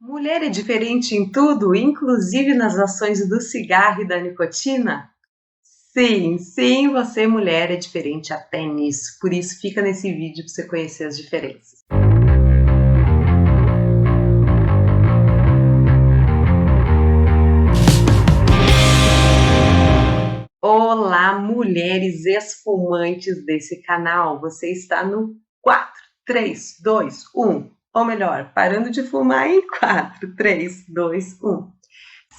Mulher é diferente em tudo, inclusive nas ações do cigarro e da nicotina? Sim, sim, você mulher é diferente até nisso. Por isso fica nesse vídeo para você conhecer as diferenças. Olá, mulheres esfumantes desse canal. Você está no 4, 3, 2, 1. Ou melhor, parando de fumar em 4, 3, 2, 1.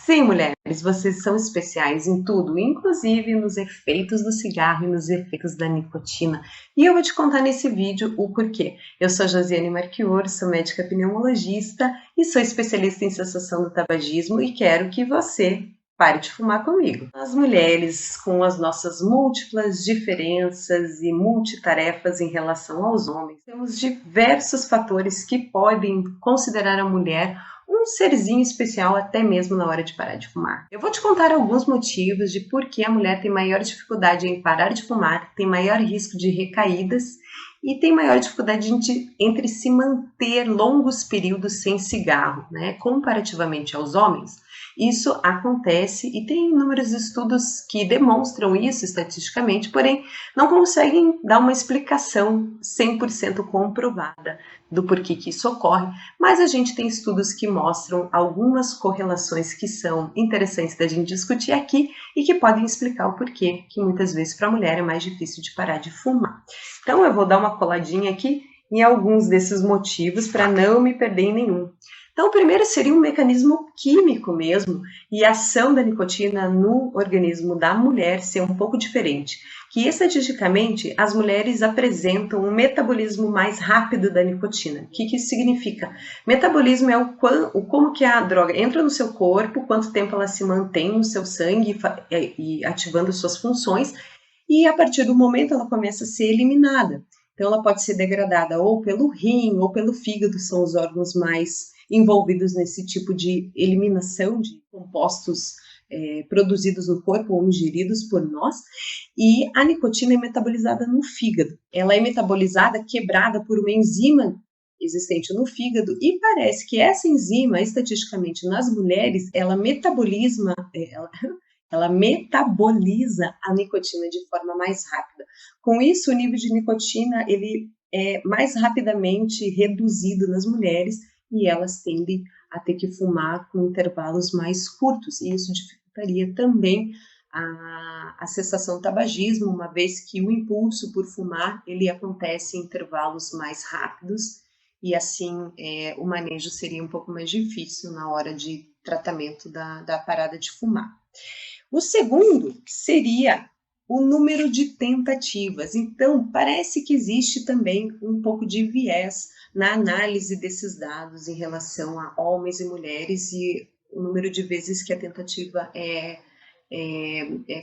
Sim, mulheres, vocês são especiais em tudo, inclusive nos efeitos do cigarro e nos efeitos da nicotina. E eu vou te contar nesse vídeo o porquê. Eu sou Josiane Marchior, sou médica pneumologista e sou especialista em cessação do tabagismo e quero que você pare de fumar comigo. As mulheres, com as nossas múltiplas diferenças e multitarefas em relação aos homens, temos diversos fatores que podem considerar a mulher um serzinho especial até mesmo na hora de parar de fumar. Eu vou te contar alguns motivos de por que a mulher tem maior dificuldade em parar de fumar, tem maior risco de recaídas e tem maior dificuldade entre se manter longos períodos sem cigarro, né? Comparativamente aos homens. Isso acontece e tem inúmeros estudos que demonstram isso estatisticamente, porém não conseguem dar uma explicação 100% comprovada do porquê que isso ocorre, mas a gente tem estudos que mostram algumas correlações que são interessantes da gente discutir aqui e que podem explicar o porquê que muitas vezes para a mulher é mais difícil de parar de fumar. Então eu vou dar uma coladinha aqui em alguns desses motivos para não me perder em nenhum. Então, o primeiro seria um mecanismo químico mesmo, e a ação da nicotina no organismo da mulher ser um pouco diferente. Que estatisticamente as mulheres apresentam um metabolismo mais rápido da nicotina. O que isso significa? Metabolismo é como que a droga entra no seu corpo, quanto tempo ela se mantém no seu sangue e ativando suas funções, e a partir do momento ela começa a ser eliminada. Então, ela pode ser degradada ou pelo rim ou pelo fígado, são os órgãos mais envolvidos nesse tipo de eliminação de compostos produzidos no corpo ou ingeridos por nós. E a nicotina é metabolizada no fígado. Ela é metabolizada, quebrada por uma enzima existente no fígado, e parece que essa enzima, estatisticamente nas mulheres, ela metaboliza a nicotina de forma mais rápida. Com isso, o nível de nicotina ele é mais rapidamente reduzido nas mulheres e elas tendem a ter que fumar com intervalos mais curtos, e isso dificultaria também a cessação do tabagismo, uma vez que o impulso por fumar ele acontece em intervalos mais rápidos, e assim o manejo seria um pouco mais difícil na hora de tratamento da parada de fumar. O segundo seria o número de tentativas. Então, parece que existe também um pouco de viés na análise desses dados em relação a homens e mulheres e o número de vezes que a tentativa é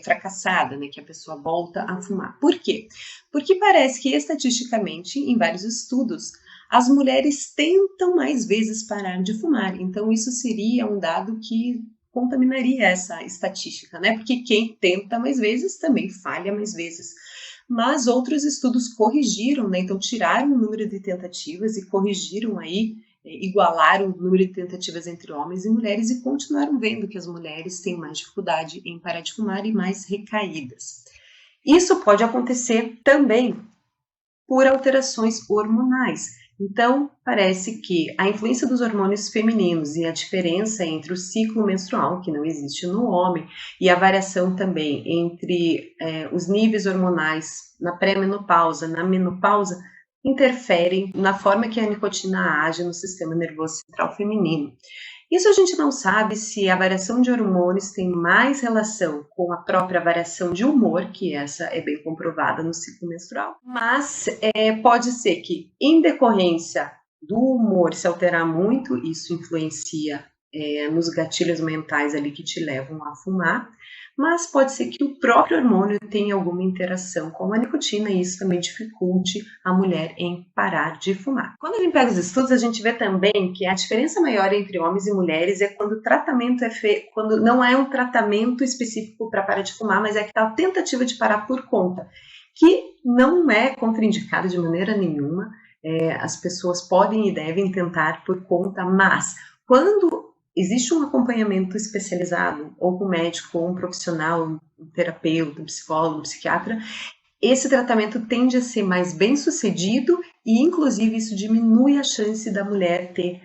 fracassada, né, que a pessoa volta a fumar. Por quê? Porque parece que estatisticamente, em vários estudos, as mulheres tentam mais vezes parar de fumar. Então, isso seria um dado que contaminaria essa estatística, né? Porque quem tenta mais vezes também falha mais vezes. Mas outros estudos corrigiram, né? Então tiraram o número de tentativas e corrigiram aí, igualaram o número de tentativas entre homens e mulheres e continuaram vendo que as mulheres têm mais dificuldade em parar de fumar e mais recaídas. Isso pode acontecer também por alterações hormonais. Então, parece que a influência dos hormônios femininos e a diferença entre o ciclo menstrual, que não existe no homem, e a variação também entre os níveis hormonais na pré-menopausa, na menopausa, interferem na forma que a nicotina age no sistema nervoso central feminino. Isso a gente não sabe se a variação de hormônios tem mais relação com a própria variação de humor, que essa é bem comprovada no ciclo menstrual, mas pode ser que, em decorrência do humor se alterar muito, isso influencia nos gatilhos mentais ali que te levam a fumar, mas pode ser que o próprio hormônio tenha alguma interação com a nicotina e isso também dificulte a mulher em parar de fumar. Quando a gente pega os estudos, a gente vê também que a diferença maior entre homens e mulheres é quando o tratamento é feito, quando não é um tratamento específico para parar de fumar, mas é aquela tentativa de parar por conta, que não é contraindicada de maneira nenhuma. As pessoas podem e devem tentar por conta, mas quando existe um acompanhamento especializado, ou com um médico, ou um profissional, um terapeuta, um psicólogo, um psiquiatra, esse tratamento tende a ser mais bem sucedido e, inclusive, isso diminui a chance da mulher ter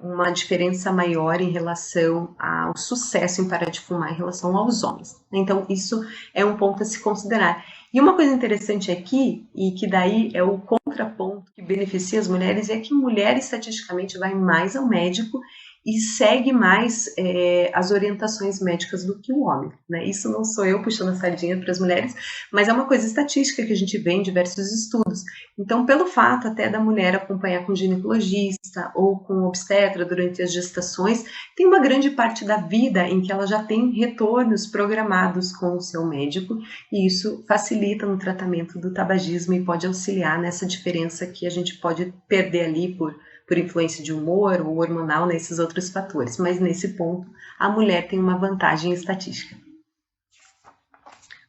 uma diferença maior em relação ao sucesso em parar de fumar em relação aos homens. Então, isso é um ponto a se considerar. E uma coisa interessante aqui, e que daí é o contraponto que beneficia as mulheres, é que mulher estatisticamente vai mais ao médico e segue mais as orientações médicas do que o homem, né? Isso não sou eu puxando a sardinha para as mulheres, mas é uma coisa estatística que a gente vê em diversos estudos. Então, pelo fato até da mulher acompanhar com ginecologista ou com obstetra durante as gestações, tem uma grande parte da vida em que ela já tem retornos programados com o seu médico, e isso facilita no tratamento do tabagismo e pode auxiliar nessa diferença que a gente pode perder ali por influência de humor ou hormonal nesses outros fatores, mas nesse ponto a mulher tem uma vantagem estatística.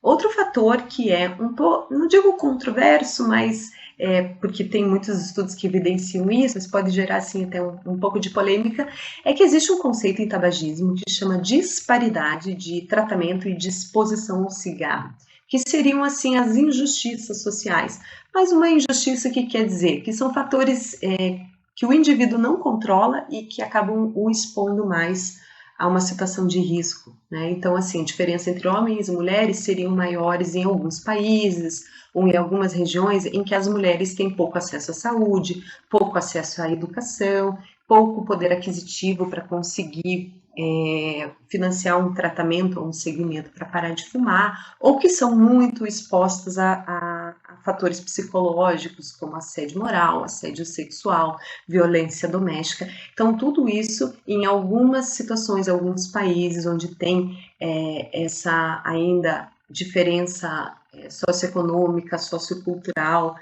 Outro fator que é um pouco, não digo controverso, mas porque tem muitos estudos que evidenciam isso, mas pode gerar assim até um pouco de polêmica, é que existe um conceito em tabagismo que chama disparidade de tratamento e de exposição ao cigarro, que seriam assim as injustiças sociais. Mas uma injustiça que quer dizer que são fatores que o indivíduo não controla e que acabam o expondo mais a uma situação de risco, né? Então, assim, a diferença entre homens e mulheres seriam maiores em alguns países ou em algumas regiões em que as mulheres têm pouco acesso à saúde, pouco acesso à educação, pouco poder aquisitivo para conseguir financiar um tratamento ou um segmento para parar de fumar, ou que são muito expostas a fatores psicológicos, como assédio moral, assédio sexual, violência doméstica. Então, tudo isso, em algumas situações, alguns países onde tem essa ainda diferença socioeconômica, sociocultural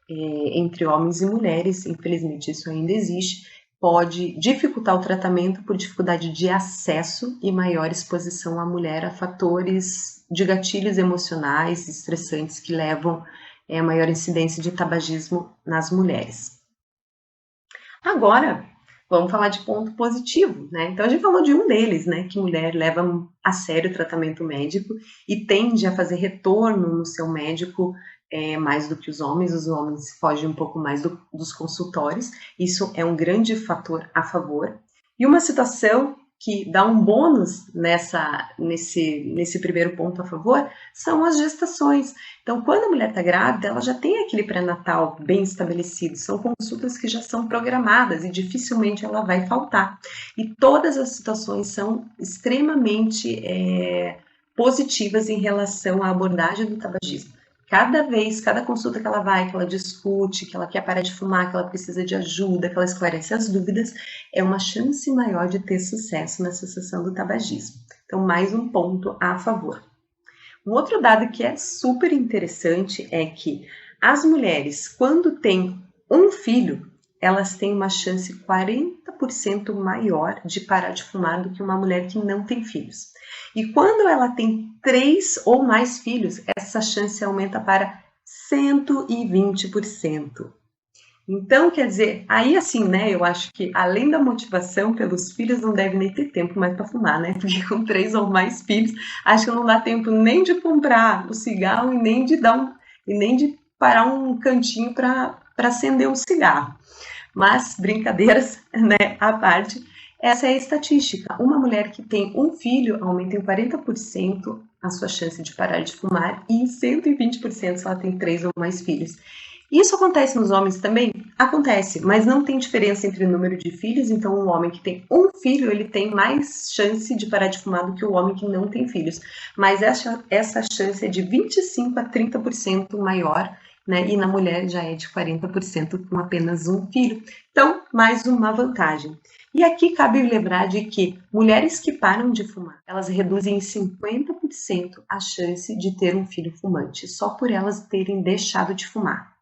entre homens e mulheres, infelizmente isso ainda existe, pode dificultar o tratamento por dificuldade de acesso e maior exposição à mulher a fatores de gatilhos emocionais estressantes que levam a maior incidência de tabagismo nas mulheres. Agora, vamos falar de ponto positivo, né? Então, a gente falou de um deles, né? Que mulher leva a sério o tratamento médico e tende a fazer retorno no seu médico mais do que os homens fogem um pouco mais dos consultórios, isso é um grande fator a favor. E uma situação que dá um bônus nesse primeiro ponto a favor são as gestações. Então, quando a mulher está grávida, ela já tem aquele pré-natal bem estabelecido, são consultas que já são programadas e dificilmente ela vai faltar. E todas as situações são extremamente positivas em relação à abordagem do tabagismo. Cada consulta que ela vai, que ela discute, que ela quer parar de fumar, que ela precisa de ajuda, que ela esclarece as dúvidas, é uma chance maior de ter sucesso na cessação do tabagismo. Então, mais um ponto a favor. Um outro dado que é super interessante é que as mulheres, quando têm um filho, elas têm uma chance 40% maior de parar de fumar do que uma mulher que não tem filhos. E quando ela tem 3 ou mais filhos, essa chance aumenta para 120%. Então, quer dizer, aí assim, né, eu acho que além da motivação pelos filhos, não deve nem ter tempo mais para fumar, né? Porque com 3 ou mais filhos, acho que não dá tempo nem de comprar o cigarro e nem de parar um cantinho para acender um cigarro. Mas, brincadeiras, né, à parte, essa é a estatística. Uma mulher que tem um filho aumenta em 40% a sua chance de parar de fumar e em 120% se ela tem 3 ou mais filhos. Isso acontece nos homens também? Acontece, mas não tem diferença entre o número de filhos, então um homem que tem um filho, ele tem mais chance de parar de fumar do que o homem que não tem filhos. Mas essa chance é de 25% a 30% maior, né? E na mulher já é de 40% com apenas um filho. Então, mais uma vantagem. E aqui cabe lembrar de que mulheres que param de fumar, elas reduzem em 50% a chance de ter um filho fumante, só por elas terem deixado de fumar.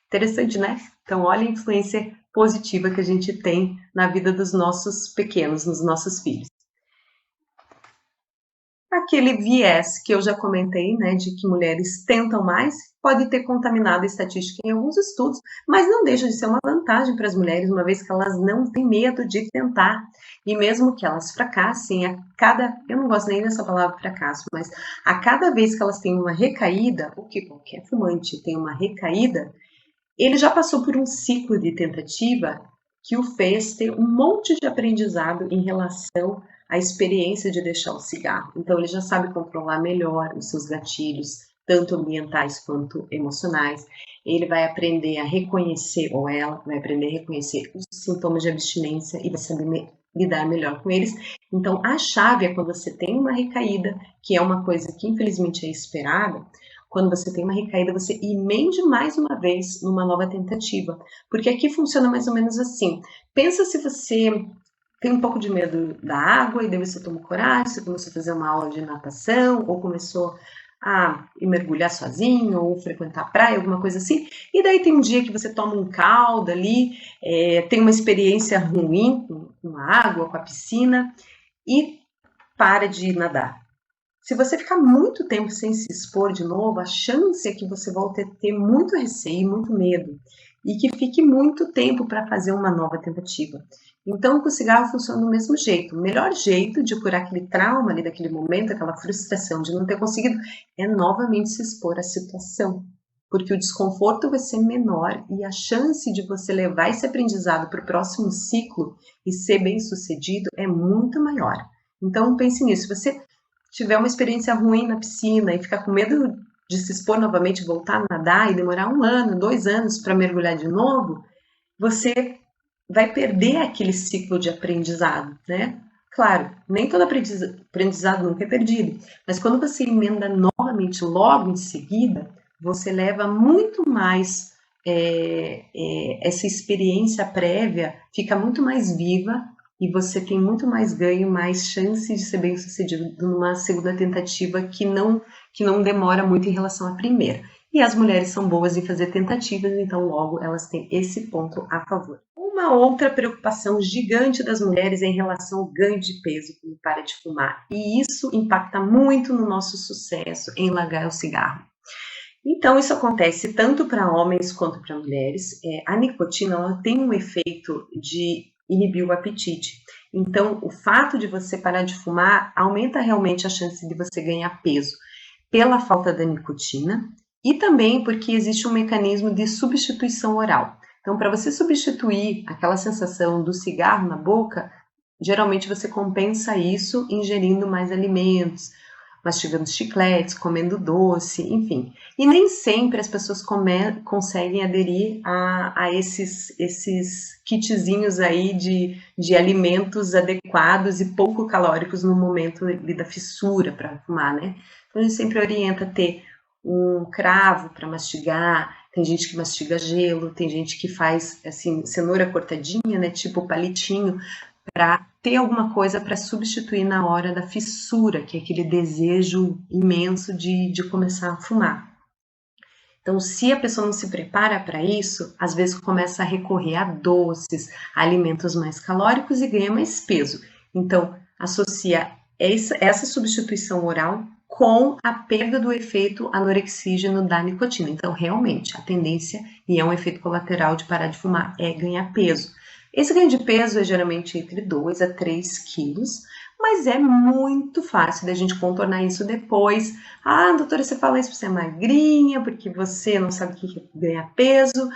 Interessante, né? Então, olha a influência positiva que a gente tem na vida dos nossos pequenos, nos nossos filhos. aquele viés que eu já comentei, né, de que mulheres tentam mais, pode ter contaminado a estatística em alguns estudos, mas não deixa de ser uma vantagem para as mulheres, uma vez que elas não têm medo de tentar. E mesmo que elas fracassem, eu não gosto nem dessa palavra fracasso, mas a cada vez que elas têm uma recaída, o que qualquer fumante tem uma recaída, ele já passou por um ciclo de tentativa que o fez ter um monte de aprendizado em relação à experiência de deixar o cigarro. Então, ele já sabe controlar melhor os seus gatilhos, tanto ambientais quanto emocionais. Ele vai aprender a reconhecer, ou ela vai aprender a reconhecer os sintomas de abstinência e vai saber lidar melhor com eles. Então, a chave é quando você tem uma recaída, que é uma coisa que infelizmente é esperada. Quando você tem uma recaída, você emende mais uma vez numa nova tentativa. Porque aqui funciona mais ou menos assim. Pensa se você tem um pouco de medo da água e daí você toma coragem, você começou a fazer uma aula de natação, ou começou a mergulhar sozinho, ou frequentar a praia, alguma coisa assim. E daí tem um dia que você toma um caldo ali, tem uma experiência ruim com a água, com a piscina, e para de nadar. Se você ficar muito tempo sem se expor de novo, a chance é que você volte a ter muito receio, muito medo, e que fique muito tempo para fazer uma nova tentativa. Então, com o cigarro funciona do mesmo jeito. O melhor jeito de curar aquele trauma ali daquele momento, aquela frustração de não ter conseguido, é novamente se expor à situação. Porque o desconforto vai ser menor e a chance de você levar esse aprendizado para o próximo ciclo e ser bem sucedido é muito maior. Então, pense nisso. Se você tiver uma experiência ruim na piscina e ficar com medo de se expor novamente, voltar a nadar e demorar 1 ano, 2 anos para mergulhar de novo, você vai perder aquele ciclo de aprendizado, né? Claro, nem todo aprendizado nunca é perdido, mas quando você emenda novamente logo em seguida, você leva muito mais essa experiência prévia, fica muito mais viva e você tem muito mais ganho, mais chance de ser bem sucedido numa segunda tentativa que não demora muito em relação à primeira. E as mulheres são boas em fazer tentativas, então logo elas têm esse ponto a favor. Uma outra preocupação gigante das mulheres é em relação ao ganho de peso quando para de fumar. E isso impacta muito no nosso sucesso em largar o cigarro. Então, isso acontece tanto para homens quanto para mulheres. A nicotina ela tem um efeito de inibir o apetite. Então, o fato de você parar de fumar aumenta realmente a chance de você ganhar peso pela falta da nicotina e também porque existe um mecanismo de substituição oral. Então, para você substituir aquela sensação do cigarro na boca, geralmente você compensa isso ingerindo mais alimentos, mastigando chicletes, comendo doce, enfim. E nem sempre as pessoas conseguem aderir a esses kitzinhos aí de alimentos adequados e pouco calóricos no momento da fissura para fumar, né? Então a gente sempre orienta a ter um cravo para mastigar, tem gente que mastiga gelo, tem gente que faz assim cenoura cortadinha, né, tipo palitinho, para ter alguma coisa para substituir na hora da fissura, que é aquele desejo imenso de começar a fumar. Então, se a pessoa não se prepara para isso, às vezes começa a recorrer a doces, a alimentos mais calóricos e ganha mais peso. Então, associa essa substituição oral com a perda do efeito anorexígeno da nicotina. Então, realmente, a tendência, e é um efeito colateral de parar de fumar, é ganhar peso. Esse ganho de peso é geralmente entre 2 a 3 quilos, mas é muito fácil da gente contornar isso depois. Ah, doutora, você fala isso porque você é magrinha, porque você não sabe o que é ganhar peso.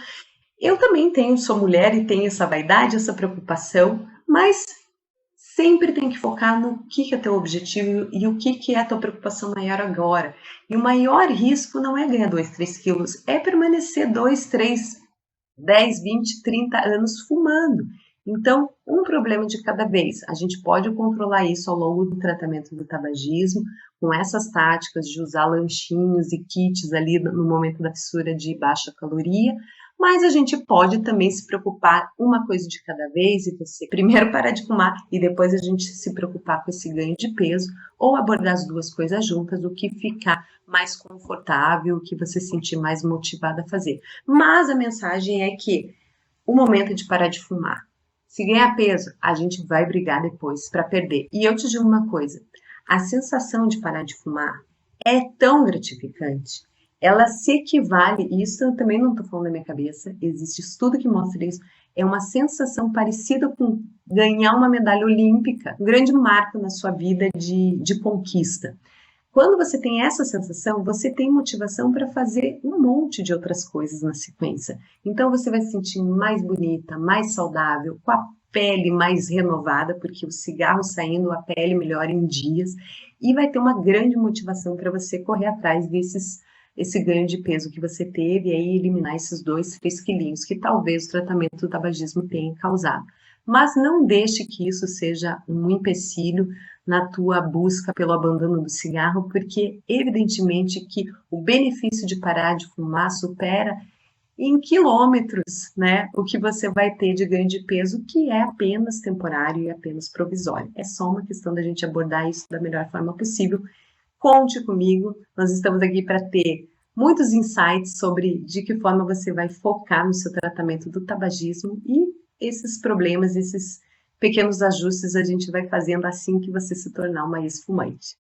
Eu também sou mulher e tenho essa vaidade, essa preocupação, mas sempre tem que focar no que é teu objetivo e o que é a tua preocupação maior agora. E o maior risco não é ganhar 2, 3 quilos, é permanecer 2, 3, 10, 20, 30 anos fumando. Então, um problema de cada vez. A gente pode controlar isso ao longo do tratamento do tabagismo, com essas táticas de usar lanchinhos e kits ali no momento da fissura de baixa caloria, mas a gente pode também se preocupar uma coisa de cada vez e você primeiro parar de fumar e depois a gente se preocupar com esse ganho de peso ou abordar as duas coisas juntas, o que ficar mais confortável, o que você se sentir mais motivada a fazer. Mas a mensagem é que o momento é de parar de fumar. Se ganhar peso, a gente vai brigar depois para perder. E eu te digo uma coisa, A sensação de parar de fumar é tão gratificante, ela se equivale, e isso eu também não estou falando da minha cabeça, existe estudo que mostra isso, é uma sensação parecida com ganhar uma medalha olímpica, um grande marco na sua vida de conquista. Quando você tem essa sensação, você tem motivação para fazer um monte de outras coisas na sequência. Então você vai se sentir mais bonita, mais saudável, com a pele mais renovada, porque o cigarro saindo, a pele melhora em dias, e vai ter uma grande motivação para você correr atrás esse ganho de peso que você teve e aí eliminar esses 2, 3 quilinhos que talvez o tratamento do tabagismo tenha causado. Mas não deixe que isso seja um empecilho na tua busca pelo abandono do cigarro, porque evidentemente que o benefício de parar de fumar supera em quilômetros, né, o que você vai ter de ganho de peso, que é apenas temporário e apenas provisório. É só uma questão da gente abordar isso da melhor forma possível. Conte comigo, nós estamos aqui para ter muitos insights sobre de que forma você vai focar no seu tratamento do tabagismo e esses problemas, esses pequenos ajustes a gente vai fazendo assim que você se tornar uma ex-fumante.